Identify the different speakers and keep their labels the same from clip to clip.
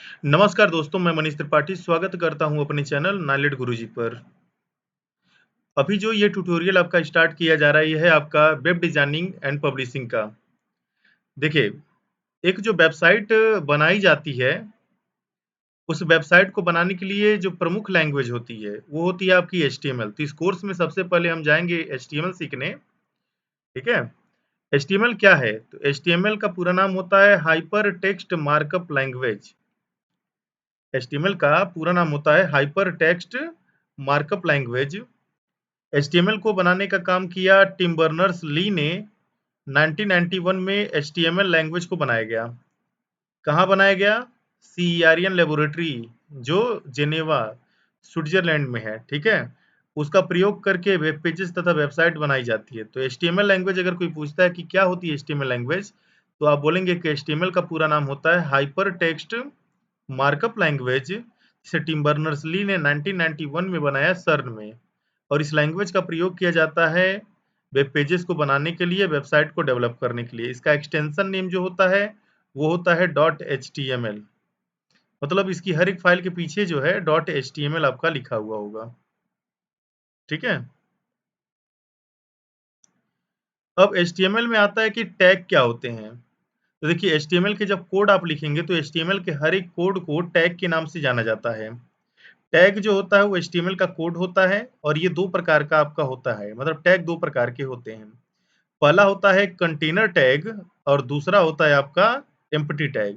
Speaker 1: नमस्कार दोस्तों, मैं मनीष त्रिपाठी स्वागत करता हूं अपने चैनल नॉलेज गुरुजी पर। अभी जो ये ट्यूटोरियल आपका स्टार्ट किया जा रहा है, ये है आपका वेब डिजाइनिंग एंड पब्लिशिंग का। देखिए, एक जो वेबसाइट बनाई जाती है, उस वेबसाइट को बनाने के लिए जो प्रमुख लैंग्वेज होती है, वो होती है आपकी एचटीएमएल। तो इस कोर्स में सबसे पहले हम जाएंगे एचटीएमएल सीखने, ठीक है? एचटीएमएल क्या है? तो एचटीएमएल का पूरा नाम होता है hyper text markup language. HTML का पूरा नाम होता है hyper text markup language. HTML को बनाने का काम किया टिम बर्नर्स-ली ने। 1991 में एचटीएमएल लैंग्वेज को बनाया गया। कहाँ बनाया गया? सीईआरईएन लेबोरेटरी, जो जेनेवा, स्विट्जरलैंड में है, ठीक है? उसका प्रयोग करके वेब पेजेस तथा वेबसाइट बनाई जाती है। तो एचटीएमएल लैंग्वेज अगर कोई पूछता है कि क्या होती है एचटीएमएल लैंग्वेज, तो आप बोलेंगे कि एचटीएमएल का पूरा नाम होता है हाइपर टेक्स्ट मार्कअप लैंग्वेज, जिसे टिम बर्नर्स-ली ने 1991 में बनाया सर्न में। और इस लैंग्वेज का प्रयोग किया जाता है वेब पेजेस को बनाने के लिए, वेबसाइट को डेवलप करने के लिए। इसका एक्सटेंशन नेम जो होता है वो होता है .html। मतलब इसकी हर एक फाइल के पीछे जो है .html आपका लिखा हुआ होगा, ठीक है? अब HTML में आता है कि टैग क्या होते हैं। तो देखिए, HTML के जब कोड आप लिखेंगे तो HTML के हर एक कोड को टैग के नाम से जाना जाता है। टैग जो होता है वो HTML का कोड होता है और ये दो प्रकार का आपका होता है, मतलब टैग दो प्रकार के होते हैं। पहला होता है कंटेनर टैग और दूसरा होता है आपका एम्प्टी टैग।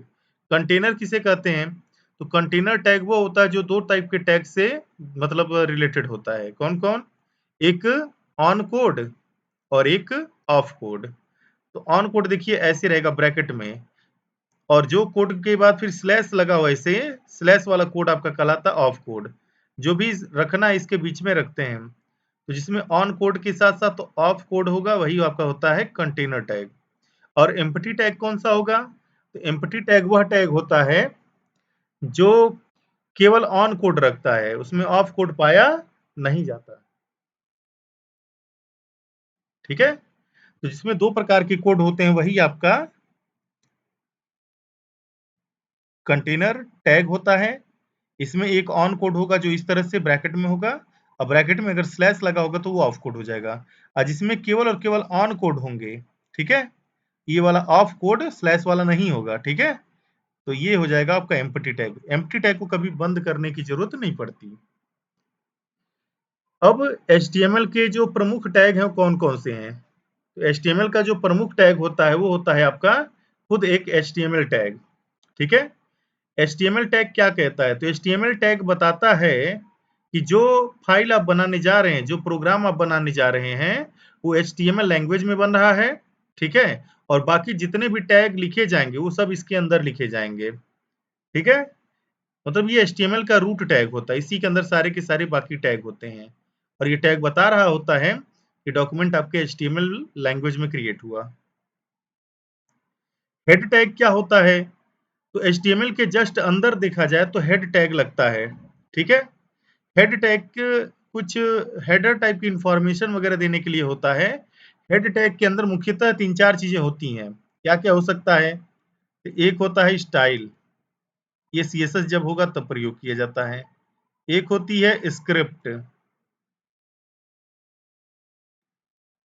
Speaker 1: कंटेनर किसे कहते हैं? तो कंटेनर टैग वो होता है जो दो टाइप के टैग से मतलब रिलेटेड होता है। कौन-कौन? एक ऑन कोड और एक ऑफ कोड। तो ऑन कोड देखिए ऐसे रहेगा ब्रैकेट में, और जो कोड के बाद फिर स्लैश लगा हुआ ऐसे, स्लैश वाला कोड आपका कहलाता है ऑफ कोड। जो भी रखना है इसके बीच में रखते हैं। तो जिसमें ऑन कोड के साथ-साथ ऑफ कोड होगा वही आपका होता है कंटेनर टैग। और एम्प्टी टैग कौन-सा होगा? तो एम्प्टी टैग वह टैग होता है जो केवल ऑन कोड रखता है, उसमें ऑफ कोड पाया नहीं जाता, ठीक है? तो जिसमें दो प्रकार के कोड होते हैं वही आपका कंटेनर टैग होता है। इसमें एक ऑन कोड होगा जो इस तरह से ब्रैकेट में होगा, और ब्रैकेट में अगर स्लैश लगा होगा तो वो ऑफ कोड हो जाएगा। और जिसमें केवल और केवल ऑन कोड होंगे, ठीक है? ये वाला ऑफ कोड स्लैश वाला नहीं होगा, ठीक है? तो ये हो जाएगा आपका एम्प्टी टैग। एम्प्टी टैग को कभी बंद करने की जरूरत नहीं पड़ती। अब HTML के जो प्रमुख टैग हैं वो कौन-कौन से हैं? तो HTML का जो प्रमुख टैग होता है वो होता है आपका खुद एक HTML टैग, ठीक है? HTML टैग क्या कहता है? तो HTML टैग बताता है कि जो फाइल आप बनाने जा रहे हैं, जो प्रोग्राम आप बनाने जा रहे हैं, वो HTML लैंग्वेज में बन रहा है, ठीक है? और बाकी जितने भी टैग लिखे जाएँगे, वो सब इसके अंदर लिखे जाएँगे, ठीक है? मतलब ये HTML का रूट टैग होता है, इसी के अंदर सारे के सारे बाकी टैग होते हैं। और ये टैग बता रहा होता है कि डॉक्यूमेंट आपके HTML लैंग्वेज में क्रिएट हुआ। हेड टैग क्या होता है? तो HTML के जस्ट अंदर देखा जाए तो हेड टैग लगता है, ठीक है? हेड टैग कुछ हेडर टाइप की इंफॉर्मेशन वगैरह देने के लिए होता है। हेड टैग के अंदर मुख्यतः 3-4 चीजें होती हैं। क्या-क्या हो सकता है? एक होता है स्टाइल, ये CSS जब होगा तब प्रयोग किया जाता है। एक होती है स्क्रिप्ट,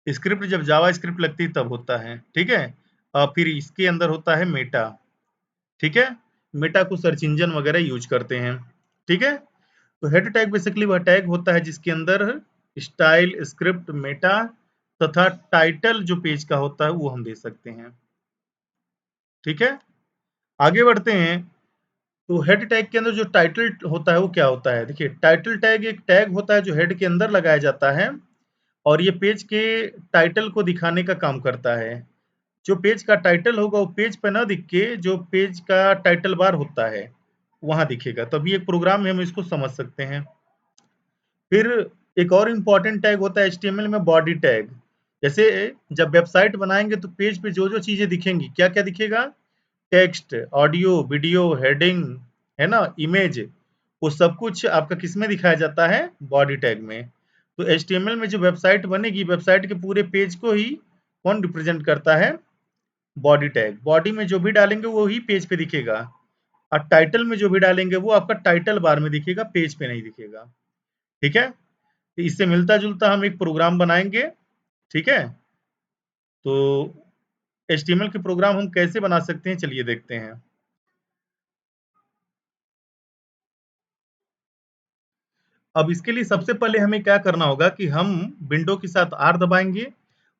Speaker 1: स्क्रिप्ट जब जावास्क्रिप्ट लगती है तब होता है, ठीक है? फिर इसके अंदर होता है मेटा, ठीक है? मेटा को सर्च इंजन वगैरह यूज करते हैं, ठीक है? तो हेड टैग बेसिकली वह टैग होता है जिसके अंदर स्टाइल, स्क्रिप्ट, मेटा तथा टाइटल जो पेज का होता है वो हम दे सकते हैं, ठीक है? आगे बढ़ते हैं। तो हेड टैग के अंदर जो टाइटल होता है वो क्या होता है? देखिए, टाइटल टैग एक टैग होता है जो हेड के अंदर लगाया जाता है और ये पेज के टाइटल को दिखाने का काम करता है। जो पेज का टाइटल होगा वो पेज पे ना दिख के जो पेज का टाइटल बार होता है वहां दिखेगा, तभी एक प्रोग्राम में हम इसको समझ सकते हैं। फिर एक और इम्पोर्टेंट टैग होता है HTML में, बॉडी टैग। जैसे जब वेबसाइट बनाएंगे तो पेज पे जो जो चीजें दिखेंगी, क्या क्या दिखेगा? टेक्स्ट, ऑडियो, वीडियो, हेडिंग, है ना, इमेज, वो सब कुछ आपका किस में दिखाया जाता है? बॉडी टैग में। तो HTML में जो वेबसाइट बनेगी, वेबसाइट के पूरे पेज को ही कौन रिप्रेजेंट करता है? Body tag. बॉडी में जो भी डालेंगे वो ही पेज पे दिखेगा। और टाइटल में जो भी डालेंगे वो आपका टाइटल बार में दिखेगा, पेज पे नहीं दिखेगा। ठीक है, तो इससे मिलता जुलता हम एक प्रोग्राम बनाएंगे। ठीक है, तो HTML के प्रोग्राम हम कैसे बना सकते हैं, चलिए देखते हैं। अब इसके लिए सबसे पहले हमें क्या करना होगा कि हम विंडो के साथ R दबाएंगे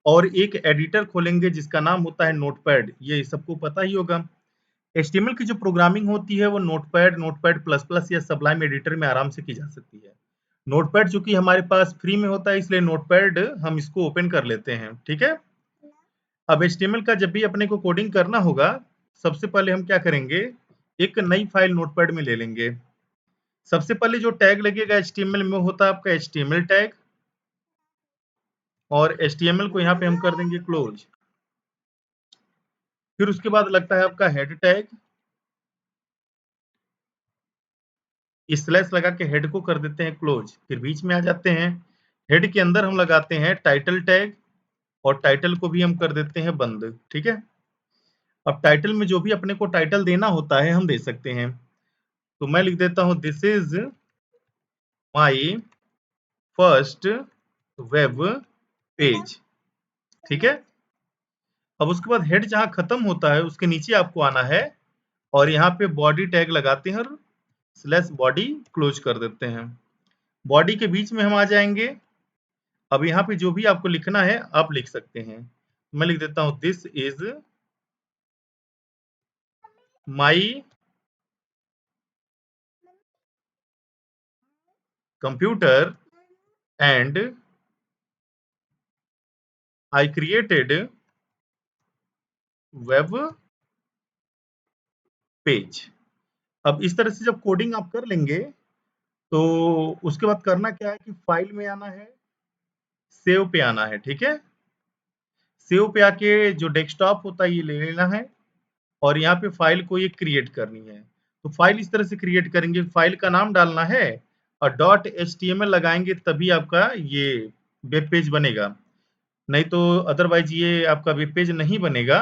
Speaker 1: और एक एडिटर खोलेंगे जिसका नाम होता है नोटपैड। ये सबको पता ही होगा। HTML की जो प्रोग्रामिंग होती है वो नोटपैड, नोटपैड प्लस प्लस या सबलाइम एडिटर में आराम से की जा सकती है। नोटपैड चूंकि हमारे पास फ्री में होता है इसलिए नोटपैड हम इसको ओपन कर लेते हैं। ठीक है, अब HTML का जब भी अपने को कोडिंग करना होगा, सबसे पहले हम क्या करेंगे, एक नई फाइल नोटपैड में ले लेंगे। सबसे पहले जो टैग लगेगा HTML में होता है आपका HTML टैग, और HTML को यहाँ पे हम कर देंगे क्लोज। फिर उसके बाद लगता है आपका हेड टैग, स्लैश लगा के हेड को कर देते हैं क्लोज। फिर बीच में आ जाते हैं, हेड के अंदर हम लगाते हैं टाइटल टैग और टाइटल को भी हम कर देते हैं बंद। ठीक है, अब टाइटल में जो भी अपने को टाइटल देना होता है हम दे सकते हैं। तो मैं लिख देता हूं this is my first web page. ठीक है, अब उसके बाद हेड जहां खत्म होता है उसके नीचे आपको आना है और यहाँ पे बॉडी टैग लगाते हैं और स्लैश बॉडी क्लोज कर देते हैं। बॉडी के बीच में हम आ जाएंगे। अब यहाँ पे जो भी आपको लिखना है आप लिख सकते हैं। मैं लिख देता हूं this is my computer and I created web page. अब इस तरह से जब कोडिंग आप कर लेंगे तो उसके बाद करना क्या है कि फाइल में आना है, सेव पे आना है। ठीक है, सेव पे आके जो डेस्कटॉप होता है ये ले लेना है और यहाँ पे फाइल को ये क्रिएट करनी है। तो फाइल इस तरह से क्रिएट करेंगे, फाइल का नाम डालना है और .html लगाएंगे तभी आपका ये वेब पेज बनेगा, नहीं तो अदरवाइज ये आपका वेब पेज नहीं बनेगा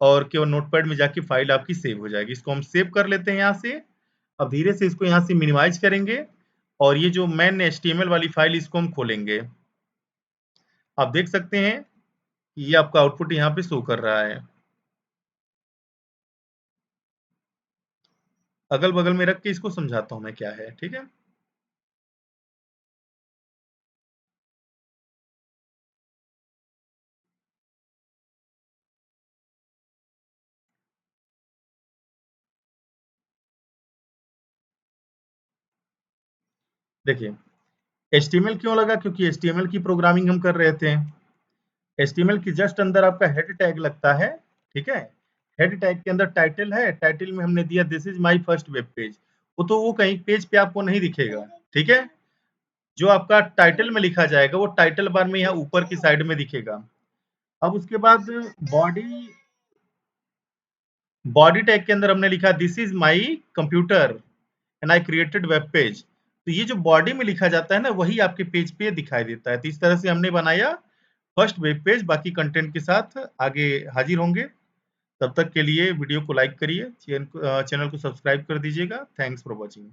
Speaker 1: और केवल नोटपैड में जाके फाइल आपकी सेव हो जाएगी। इसको हम सेव कर लेते हैं यहाँ से। अब धीरे से इसको यहाँ से मिनिमाइज करेंगे और ये जो मैन HTML वाली फाइल इसको हम खोलेंगे। आप देख सकते हैं कि ये आपका आउटपुट यहाँ पे शो कर रहा है। अगल बगल में रख के इसको समझाता हूँ मैं क्या है। ठीक है, देखिए HTML क्यों लगा, क्योंकि HTML की प्रोग्रामिंग हम कर रहे थे। HTML की जस्ट अंदर आपका हेड टैग लगता है। ठीक है, हेड टैग के अंदर टाइटल है, टाइटल में हमने दिया this is my first web page. वो कहीं पेज पे आपको नहीं दिखेगा। ठीक है, जो आपका टाइटल में लिखा जाएगा वो टाइटल बार में यहाँ ऊपर की साइड में दिखेगा। अब उसके बाद बॉडी बॉडी टैग के अंदर हमने लिखा this is my computer and I created web page. तो ये जो बॉडी में लिखा जाता है ना वही आपके पेज पे दिखाई देता है। तो इस तरह से हमने बनाया फर्स्ट वेब पेज। बाकी कंटेंट के साथ आगे हाजिर होंगे। तब तक के लिए वीडियो को लाइक करिए, चैनल को सब्सक्राइब कर दीजिएगा। Thanks for watching.